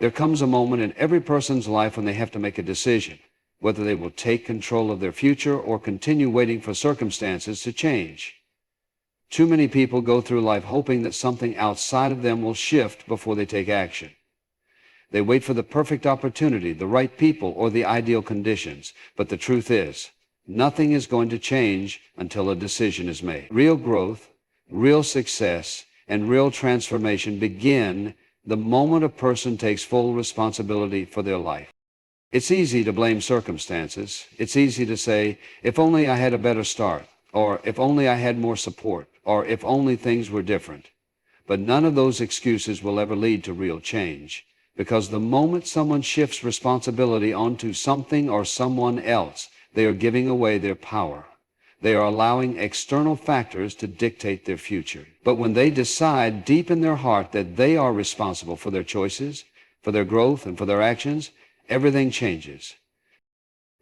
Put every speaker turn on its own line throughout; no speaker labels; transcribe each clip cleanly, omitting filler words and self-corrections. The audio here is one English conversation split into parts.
There comes a moment in every person's life when they have to make a decision, whether they will take control of their future or continue waiting for circumstances to change. Too many people go through life hoping that something outside of them will shift before they take action. They wait for the perfect opportunity, the right people, or the ideal conditions. But the truth is, nothing is going to change until a decision is made. Real growth, real success, and real transformation begin the moment a person takes full responsibility for their life. It's easy to blame circumstances. It's easy to say, if only I had a better start, or if only I had more support, or if only things were different. But none of those excuses will ever lead to real change, because the moment someone shifts responsibility onto something or someone else, they are giving away their power. They are allowing external factors to dictate their future. But when they decide deep in their heart that they are responsible for their choices, for their growth, and for their actions, everything changes.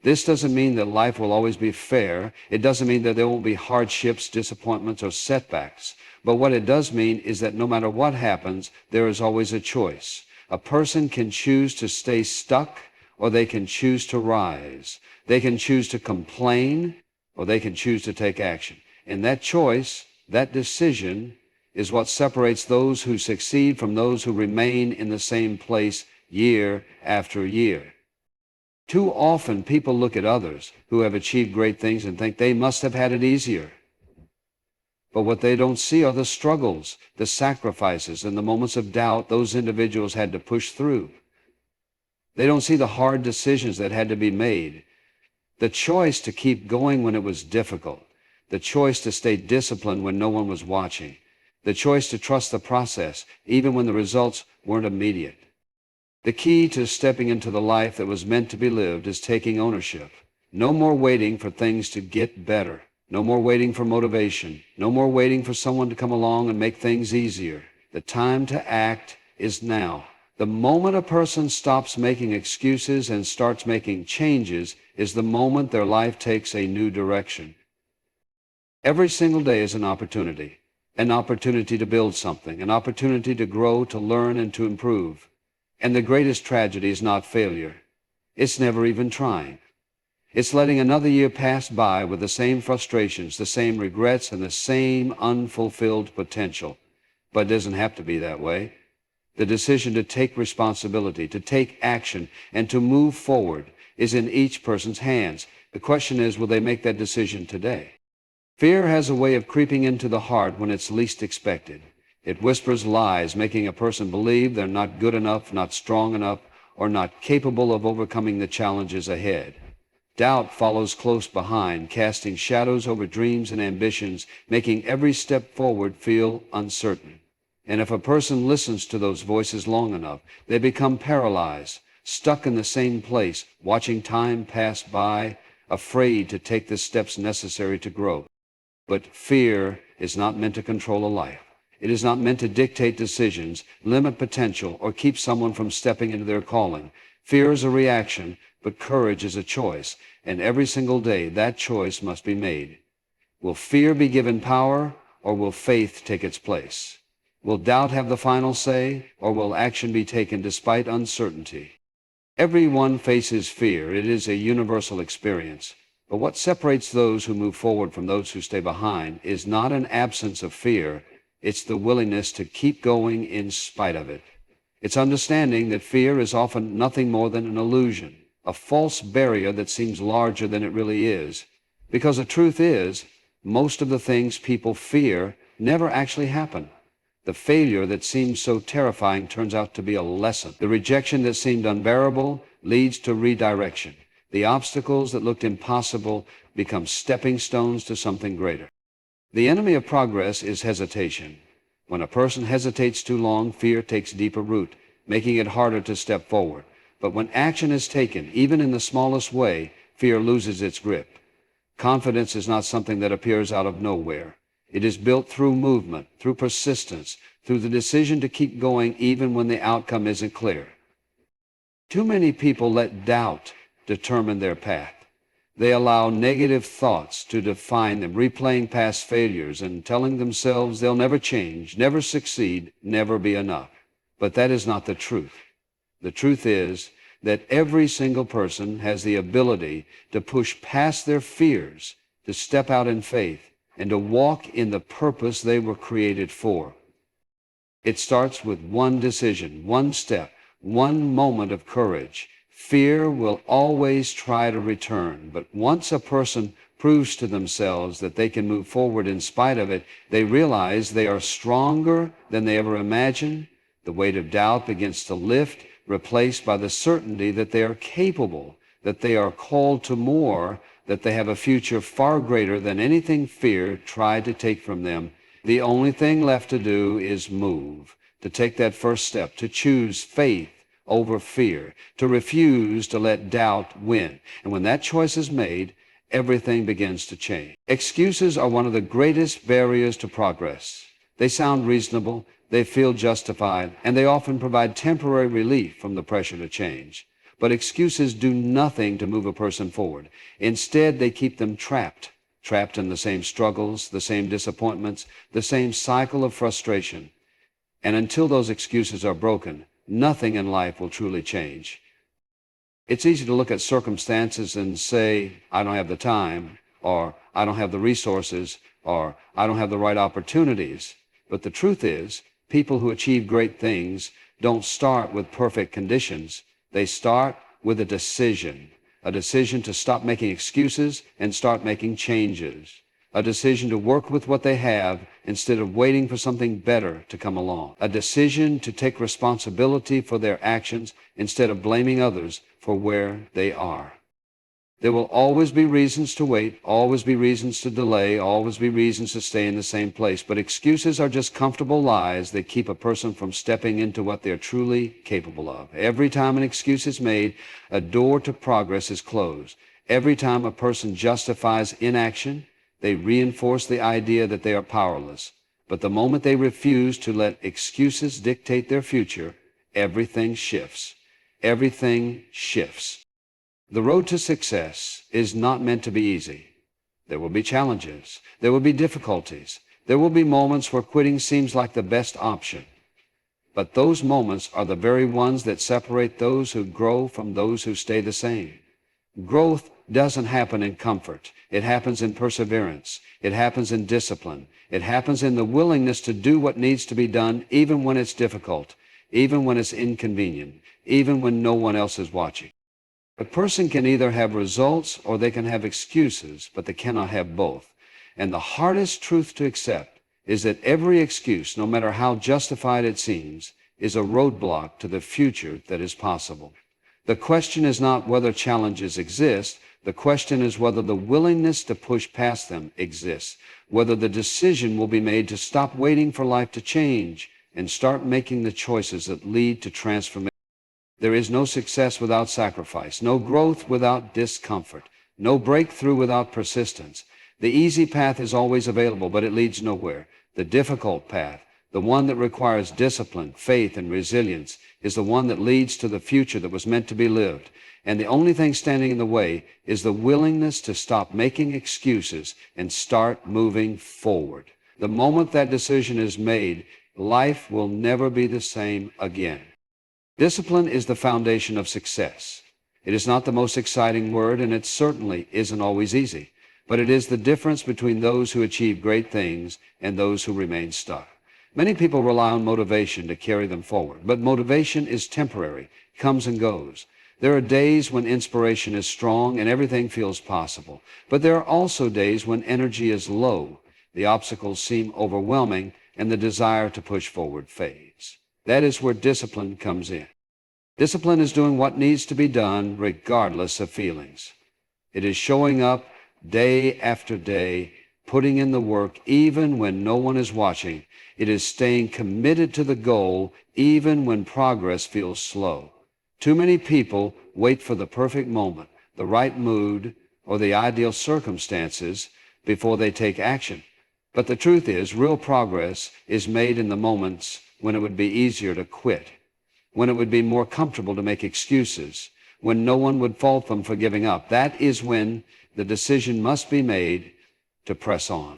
This doesn't mean that life will always be fair. It doesn't mean that there won't be hardships, disappointments, or setbacks. But what it does mean is that no matter what happens, there is always a choice. A person can choose to stay stuck, or they can choose to rise. They can choose to complain, or they can choose to take action. And that choice, that decision, is what separates those who succeed from those who remain in the same place year after year. Too often people look at others who have achieved great things and think they must have had it easier. But what they don't see are the struggles, the sacrifices, and the moments of doubt those individuals had to push through. They don't see the hard decisions that had to be made, the choice to keep going when it was difficult, the choice to stay disciplined when no one was watching, the choice to trust the process even when the results weren't immediate. The key to stepping into the life that was meant to be lived is taking ownership. No more waiting for things to get better. No more waiting for motivation. No more waiting for someone to come along and make things easier. The time to act is now. The moment a person stops making excuses and starts making changes is the moment their life takes a new direction. Every single day is an opportunity to build something, an opportunity to grow, to learn, and to improve. And the greatest tragedy is not failure. It's never even trying. It's letting another year pass by with the same frustrations, the same regrets, and the same unfulfilled potential. But it doesn't have to be that way. The decision to take responsibility, to take action, and to move forward is in each person's hands. The question is, will they make that decision today? Fear has a way of creeping into the heart when it's least expected. It whispers lies, making a person believe they're not good enough, not strong enough, or not capable of overcoming the challenges ahead. Doubt follows close behind, casting shadows over dreams and ambitions, making every step forward feel uncertain. And if a person listens to those voices long enough, they become paralyzed, stuck in the same place, watching time pass by, afraid to take the steps necessary to grow. But fear is not meant to control a life. It is not meant to dictate decisions, limit potential, or keep someone from stepping into their calling. Fear is a reaction, but courage is a choice, and every single day that choice must be made. Will fear be given power, or will faith take its place? Will doubt have the final say, or will action be taken despite uncertainty? Everyone faces fear. It is a universal experience. But what separates those who move forward from those who stay behind is not an absence of fear. It's the willingness to keep going in spite of it. It's understanding that fear is often nothing more than an illusion, a false barrier that seems larger than it really is. Because the truth is, most of the things people fear never actually happen. The failure that seems so terrifying turns out to be a lesson. The rejection that seemed unbearable leads to redirection. The obstacles that looked impossible become stepping stones to something greater. The enemy of progress is hesitation. When a person hesitates too long, fear takes deeper root, making it harder to step forward. But when action is taken, even in the smallest way, fear loses its grip. Confidence is not something that appears out of nowhere. It is built through movement, through persistence, through the decision to keep going even when the outcome isn't clear. Too many people let doubt determine their path. They allow negative thoughts to define them, replaying past failures and telling themselves they'll never change, never succeed, never be enough. But that is not the truth. The truth is that every single person has the ability to push past their fears, to step out in faith, and to walk in the purpose they were created for. It starts with one decision, one step, one moment of courage. Fear will always try to return, but once a person proves to themselves that they can move forward in spite of it, they realize they are stronger than they ever imagined. The weight of doubt begins to lift, replaced by the certainty that they are capable, that they are called to more, that they have a future far greater than anything fear tried to take from them. The only thing left to do is move, to take that first step, to choose faith over fear, to refuse to let doubt win. And when that choice is made, everything begins to change. Excuses are one of the greatest barriers to progress. They sound reasonable, they feel justified, and they often provide temporary relief from the pressure to change. But excuses do nothing to move a person forward. Instead, they keep them trapped in the same struggles, the same disappointments, the same cycle of frustration. And until those excuses are broken, nothing in life will truly change. It's easy to look at circumstances and say, I don't have the time, or I don't have the resources, or I don't have the right opportunities. But the truth is, people who achieve great things don't start with perfect conditions. They start with a decision to stop making excuses and start making changes, a decision to work with what they have instead of waiting for something better to come along, a decision to take responsibility for their actions instead of blaming others for where they are. There will always be reasons to wait, always be reasons to delay, always be reasons to stay in the same place. But excuses are just comfortable lies that keep a person from stepping into what they're truly capable of. Every time an excuse is made, a door to progress is closed. Every time a person justifies inaction, they reinforce the idea that they are powerless. But the moment they refuse to let excuses dictate their future, everything shifts. Everything shifts. The road to success is not meant to be easy. There will be challenges. There will be difficulties. There will be moments where quitting seems like the best option. But those moments are the very ones that separate those who grow from those who stay the same. Growth doesn't happen in comfort. It happens in perseverance. It happens in discipline. It happens in the willingness to do what needs to be done even when it's difficult, even when it's inconvenient, even when no one else is watching. A person can either have results or they can have excuses, but they cannot have both. And the hardest truth to accept is that every excuse, no matter how justified it seems, is a roadblock to the future that is possible. The question is not whether challenges exist. The question is whether the willingness to push past them exists, whether the decision will be made to stop waiting for life to change and start making the choices that lead to transformation. There is no success without sacrifice, no growth without discomfort, no breakthrough without persistence. The easy path is always available, but it leads nowhere. The difficult path, the one that requires discipline, faith, and resilience, is the one that leads to the future that was meant to be lived. And the only thing standing in the way is the willingness to stop making excuses and start moving forward. The moment that decision is made, life will never be the same again. Discipline is the foundation of success. It is not the most exciting word, and it certainly isn't always easy, but it is the difference between those who achieve great things and those who remain stuck. Many people rely on motivation to carry them forward, but motivation is temporary, comes and goes. There are days when inspiration is strong and everything feels possible, but there are also days when energy is low, the obstacles seem overwhelming, and the desire to push forward fades. That is where discipline comes in. Discipline is doing what needs to be done regardless of feelings. It is showing up day after day, putting in the work even when no one is watching. It is staying committed to the goal even when progress feels slow. Too many people wait for the perfect moment, the right mood, or the ideal circumstances before they take action. But the truth is, real progress is made in the moments when it would be easier to quit, when it would be more comfortable to make excuses, when no one would fault them for giving up. That is when the decision must be made to press on.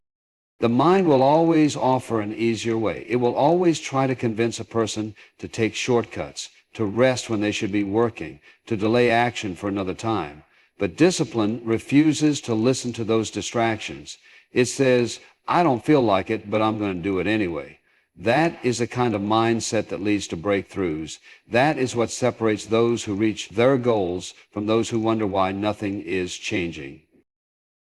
The mind will always offer an easier way. It will always try to convince a person to take shortcuts, to rest when they should be working, to delay action for another time. But discipline refuses to listen to those distractions. It says, I don't feel like it, but I'm going to do it anyway. That is the kind of mindset that leads to breakthroughs. That is what separates those who reach their goals from those who wonder why nothing is changing.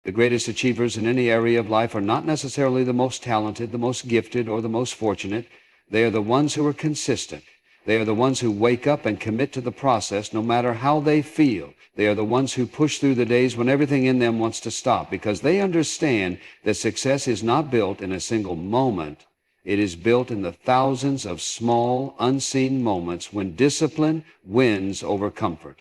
The greatest achievers in any area of life are not necessarily the most talented, the most gifted, or the most fortunate. They are the ones who are consistent. They are the ones who wake up and commit to the process no matter how they feel. They are the ones who push through the days when everything in them wants to stop, because they understand that success is not built in a single moment. It is built in the thousands of small, unseen moments when discipline wins over comfort.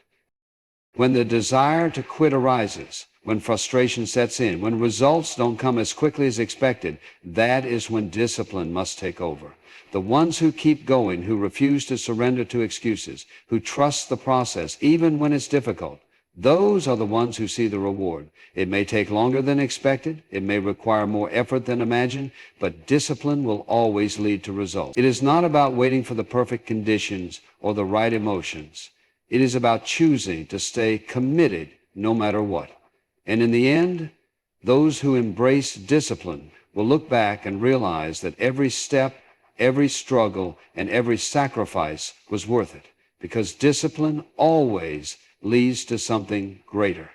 When the desire to quit arises, when frustration sets in, when results don't come as quickly as expected, that is when discipline must take over. The ones who keep going, who refuse to surrender to excuses, who trust the process even when it's difficult, those are the ones who see the reward. It may take longer than expected, it may require more effort than imagined, but discipline will always lead to results. It is not about waiting for the perfect conditions or the right emotions. It is about choosing to stay committed no matter what. And in the end, those who embrace discipline will look back and realize that every step, every struggle, and every sacrifice was worth it, because discipline always leads to something greater.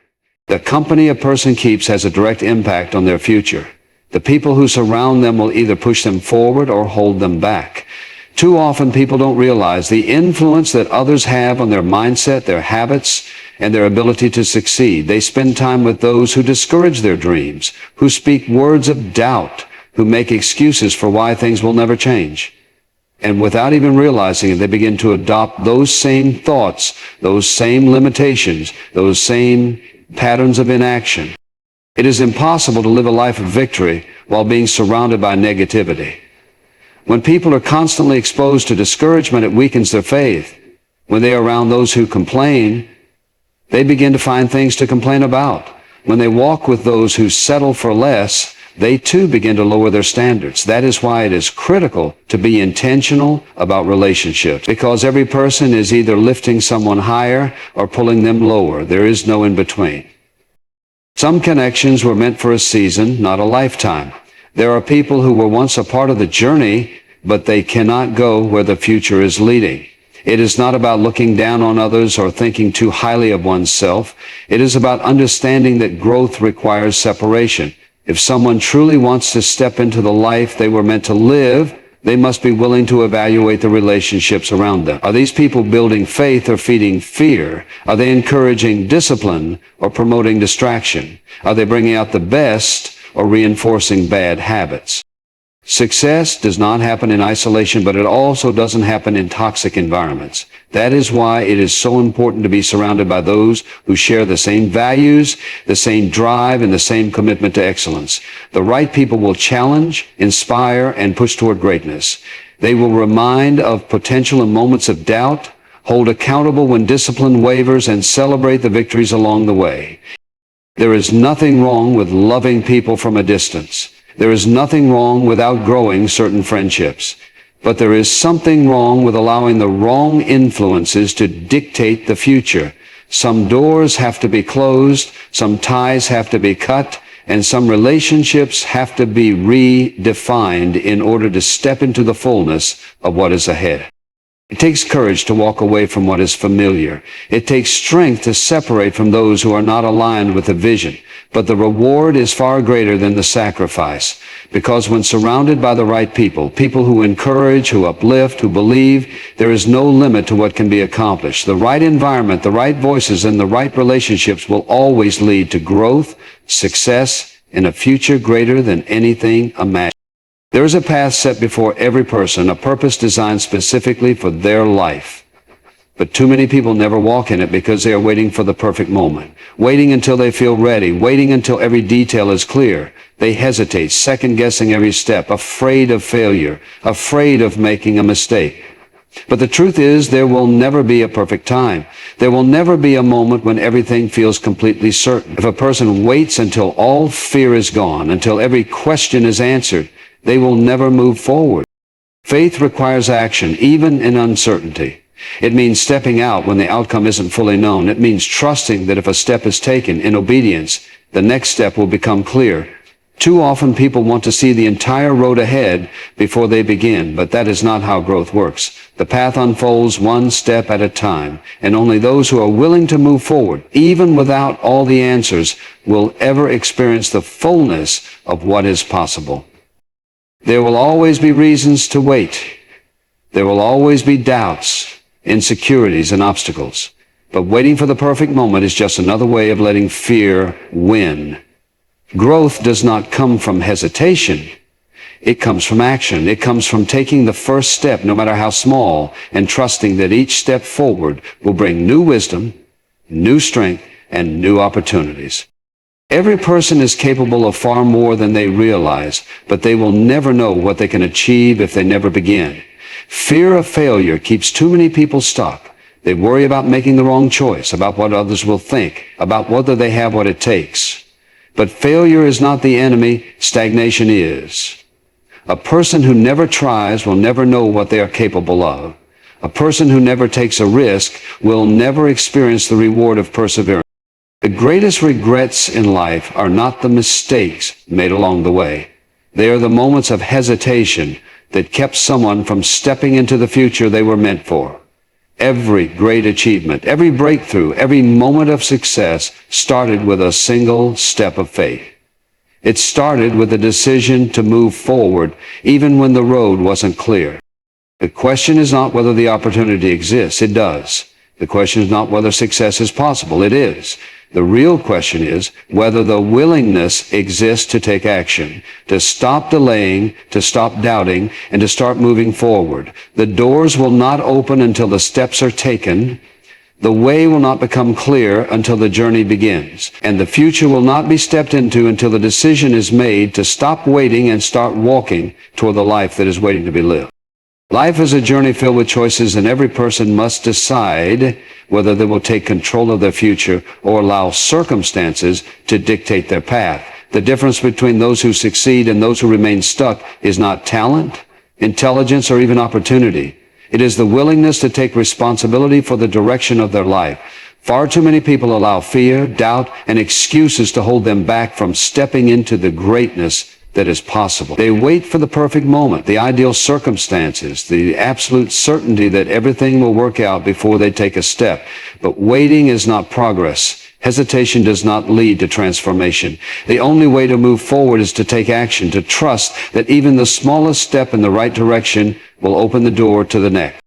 The company a person keeps has a direct impact on their future. The people who surround them will either push them forward or hold them back. Too often people don't realize the influence that others have on their mindset, their habits, and their ability to succeed. They spend time with those who discourage their dreams, who speak words of doubt, who make excuses for why things will never change. And without even realizing it, they begin to adopt those same thoughts, those same limitations, those same patterns of inaction. It is impossible to live a life of victory while being surrounded by negativity. When people are constantly exposed to discouragement, it weakens their faith. When they are around those who complain, they begin to find things to complain about. When they walk with those who settle for less, they too begin to lower their standards. That is why it is critical to be intentional about relationships, because every person is either lifting someone higher or pulling them lower. There is no in between. Some connections were meant for a season, not a lifetime. There are people who were once a part of the journey, but they cannot go where the future is leading. It is not about looking down on others or thinking too highly of oneself. It is about understanding that growth requires separation. If someone truly wants to step into the life they were meant to live, they must be willing to evaluate the relationships around them. Are these people building faith or feeding fear? Are they encouraging discipline or promoting distraction? Are they bringing out the best or reinforcing bad habits? Success does not happen in isolation, but it also doesn't happen in toxic environments. That is why it is so important to be surrounded by those who share the same values, the same drive, and the same commitment to excellence. The right people will challenge, inspire, and push toward greatness. They will remind of potential in moments of doubt, hold accountable when discipline wavers, and celebrate the victories along the way. There is nothing wrong with loving people from a distance. There is nothing wrong with outgrowing certain friendships. But there is something wrong with allowing the wrong influences to dictate the future. Some doors have to be closed, some ties have to be cut, and some relationships have to be redefined in order to step into the fullness of what is ahead. It takes courage to walk away from what is familiar. It takes strength to separate from those who are not aligned with the vision. But the reward is far greater than the sacrifice, because when surrounded by the right people, people who encourage, who uplift, who believe, there is no limit to what can be accomplished. The right environment, the right voices, and the right relationships will always lead to growth, success, and a future greater than anything imagined. There is a path set before every person, a purpose designed specifically for their life. But too many people never walk in it because they are waiting for the perfect moment, waiting until they feel ready, waiting until every detail is clear. They hesitate, second-guessing every step, afraid of failure, afraid of making a mistake. But the truth is, there will never be a perfect time. There will never be a moment when everything feels completely certain. If a person waits until all fear is gone, until every question is answered, they will never move forward. Faith requires action, even in uncertainty. It means stepping out when the outcome isn't fully known. It means trusting that if a step is taken in obedience, the next step will become clear. Too often people want to see the entire road ahead before they begin, but that is not how growth works. The path unfolds one step at a time, and only those who are willing to move forward, even without all the answers, will ever experience the fullness of what is possible. There will always be reasons to wait. There will always be doubts, insecurities, and obstacles. But waiting for the perfect moment is just another way of letting fear win. Growth does not come from hesitation. It comes from action. It comes from taking the first step, no matter how small, and trusting that each step forward will bring new wisdom, new strength, and new opportunities. Every person is capable of far more than they realize, but they will never know what they can achieve if they never begin. Fear of failure keeps too many people stuck. They worry about making the wrong choice, about what others will think, about whether they have what it takes. But failure is not the enemy, stagnation is. A person who never tries will never know what they are capable of. A person who never takes a risk will never experience the reward of perseverance. The greatest regrets in life are not the mistakes made along the way. They are the moments of hesitation that kept someone from stepping into the future they were meant for. Every great achievement, every breakthrough, every moment of success started with a single step of faith. It started with a decision to move forward, even when the road wasn't clear. The question is not whether the opportunity exists. It does. The question is not whether success is possible. It is. The real question is whether the willingness exists to take action, to stop delaying, to stop doubting, and to start moving forward. The doors will not open until the steps are taken. The way will not become clear until the journey begins. And the future will not be stepped into until the decision is made to stop waiting and start walking toward the life that is waiting to be lived. Life is a journey filled with choices, and every person must decide whether they will take control of their future or allow circumstances to dictate their path. The difference between those who succeed and those who remain stuck is not talent, intelligence, or even opportunity. It is the willingness to take responsibility for the direction of their life. Far too many people allow fear, doubt, and excuses to hold them back from stepping into the greatness that is possible. They wait for the perfect moment, the ideal circumstances, the absolute certainty that everything will work out before they take a step. But waiting is not progress. Hesitation does not lead to transformation. The only way to move forward is to take action, to trust that even the smallest step in the right direction will open the door to the next.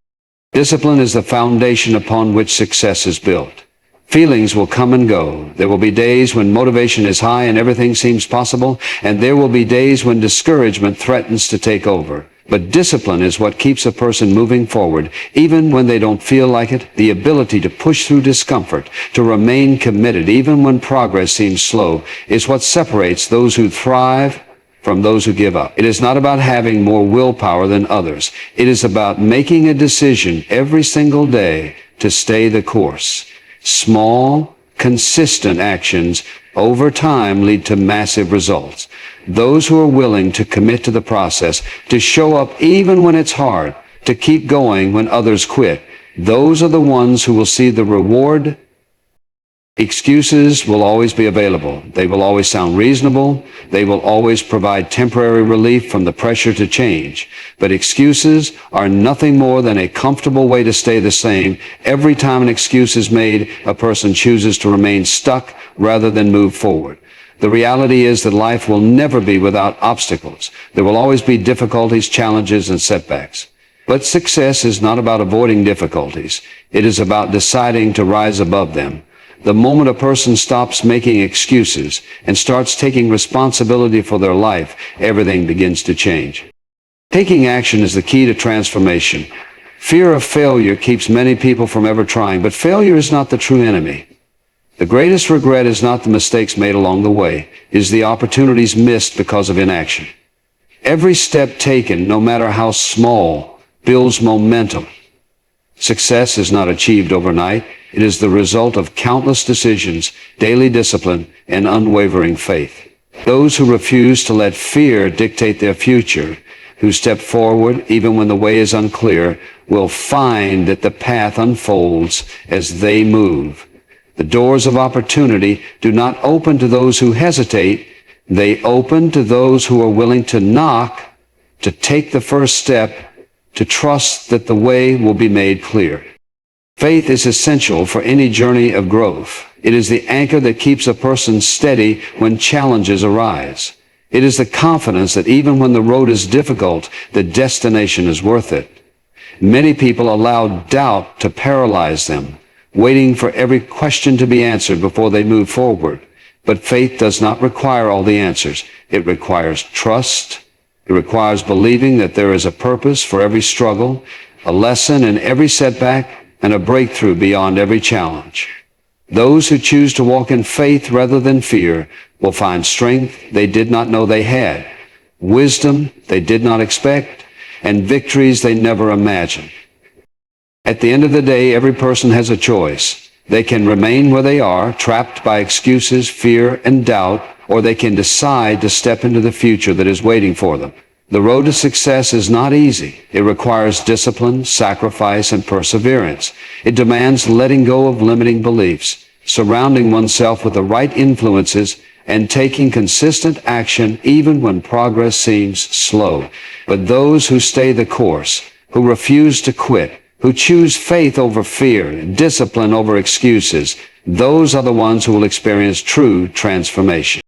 Discipline is the foundation upon which success is built. Feelings will come and go. There will be days when motivation is high and everything seems possible, and there will be days when discouragement threatens to take over. But discipline is what keeps a person moving forward, even when they don't feel like it. The ability to push through discomfort, to remain committed, even when progress seems slow, is what separates those who thrive from those who give up. It is not about having more willpower than others. It is about making a decision every single day to stay the course. Small, consistent actions over time lead to massive results. Those who are willing to commit to the process, to show up even when it's hard, to keep going when others quit, those are the ones who will see the reward. Excuses will always be available. They will always sound reasonable. They will always provide temporary relief from the pressure to change. But excuses are nothing more than a comfortable way to stay the same. Every time an excuse is made, a person chooses to remain stuck rather than move forward. The reality is that life will never be without obstacles. There will always be difficulties, challenges, and setbacks. But success is not about avoiding difficulties. It is about deciding to rise above them. The moment a person stops making excuses and starts taking responsibility for their life, everything begins to change. Taking action is the key to transformation. Fear of failure keeps many people from ever trying, but failure is not the true enemy. The greatest regret is not the mistakes made along the way, it is the opportunities missed because of inaction. Every step taken, no matter how small, builds momentum. Success is not achieved overnight. It is the result of countless decisions, daily discipline, and unwavering faith. Those who refuse to let fear dictate their future, who step forward even when the way is unclear, will find that the path unfolds as they move. The doors of opportunity do not open to those who hesitate. They open to those who are willing to knock, to take the first step, to trust that the way will be made clear. Faith is essential for any journey of growth. It is the anchor that keeps a person steady when challenges arise. It is the confidence that even when the road is difficult, the destination is worth it. Many people allow doubt to paralyze them, waiting for every question to be answered before they move forward. But faith does not require all the answers. It requires trust. It requires believing that there is a purpose for every struggle, a lesson in every setback, and a breakthrough beyond every challenge. Those who choose to walk in faith rather than fear will find strength they did not know they had, wisdom they did not expect, and victories they never imagined. At the end of the day, every person has a choice. They can remain where they are, trapped by excuses, fear, and doubt, or they can decide to step into the future that is waiting for them. The road to success is not easy. It requires discipline, sacrifice, and perseverance. It demands letting go of limiting beliefs, surrounding oneself with the right influences, and taking consistent action even when progress seems slow. But those who stay the course, who refuse to quit, who choose faith over fear, discipline over excuses, those are the ones who will experience true transformation.